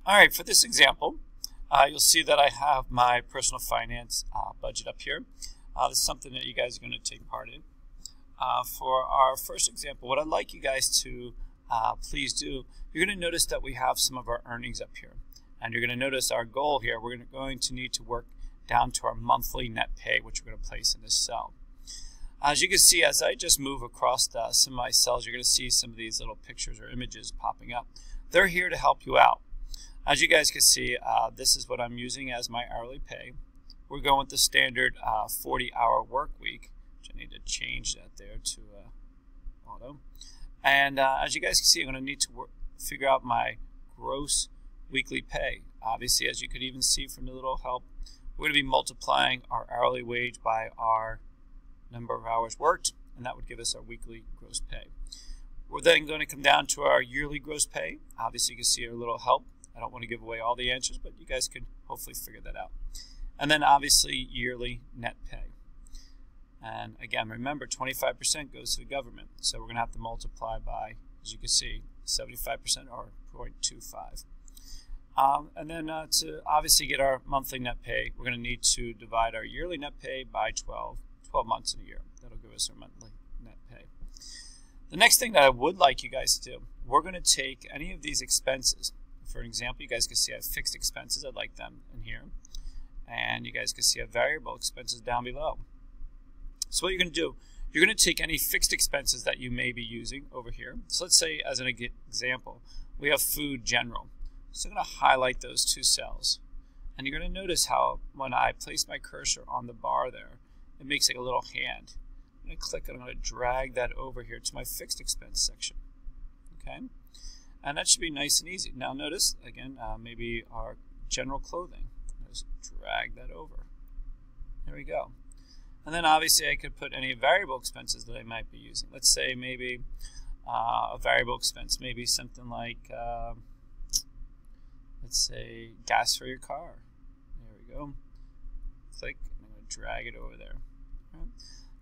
All right, for this example, you'll see that I have my personal finance budget up here. This is something that you guys are going to take part in. For our first example, what I'd like you guys to please do, you're going to notice that we have some of our earnings up here. And you're going to notice our goal here, we're going to need to work down to our monthly net pay, which we're going to place in this cell. As you can see, as I just move across some of my cells, you're going to see some of these little pictures or images popping up. They're here to help you out. As you guys can see, this is what I'm using as my hourly pay. We're going with the standard 40-hour work week, which I need to change that there to auto. And as you guys can see, I'm going to need to figure out my gross weekly pay. Obviously, as you could even see from the little help, we're going to be multiplying our hourly wage by our number of hours worked, and that would give us our weekly gross pay. We're then going to come down to our yearly gross pay. Obviously, you can see our little help. I don't want to give away all the answers, but you guys can hopefully figure that out. And then obviously yearly net pay. And again, remember 25% goes to the government. So we're going to have to multiply by, as you can see, 75% or 0.25. And then to obviously get our monthly net pay, we're going to need to divide our yearly net pay by 12 months in a year. That'll give us our monthly net pay. The next thing that I would like you guys to do, we're going to take any of these expenses. For example, you guys can see I have fixed expenses. I'd like them in here. And you guys can see I have variable expenses down below. So what you're going to do, you're going to take any fixed expenses that you may be using over here. So let's say, as an example, we have food general. So I'm going to highlight those two cells. And you're going to notice how when I place my cursor on the bar there, it makes like a little hand. I'm going to click and I'm going to drag that over here to my fixed expense section. Okay? And that should be nice and easy. Now notice, again, maybe our general clothing. Just drag that over. There we go. And then obviously I could put any variable expenses that I might be using. Let's say maybe a variable expense, maybe something like, let's say gas for your car. There we go. Click, and I'm going to drag it over there. Right.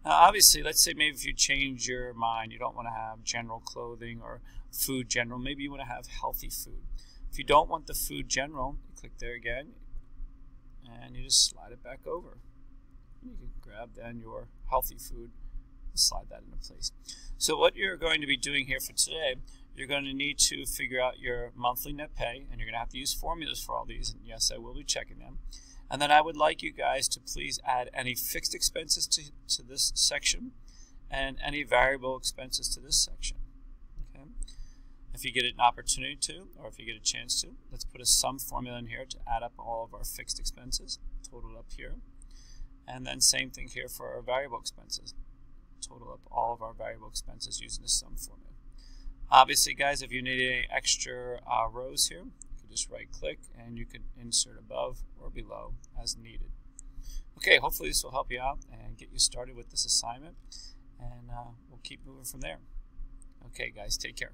Now obviously, let's say maybe if you change your mind, you don't want to have general clothing or food general, maybe you want to have healthy food. If you don't want the food general, you click there again, and you just slide it back over. You can grab then your healthy food and slide that into place. So what you're going to be doing here for today, you're going to need to figure out your monthly net pay, and you're going to have to use formulas for all these, and yes, I will be checking them. And then I would like you guys to please add any fixed expenses to this section and any variable expenses to this section. Okay? If you get an opportunity to, or if you get a chance to, let's put a sum formula in here to add up all of our fixed expenses, total up here. And then same thing here for our variable expenses. Total up all of our variable expenses using the sum formula. Obviously, guys, if you need any extra rows here, you can just right click and you can insert above or below as needed. Okay, hopefully this will help you out and get you started with this assignment, and we'll keep moving from there. Okay, guys, take care.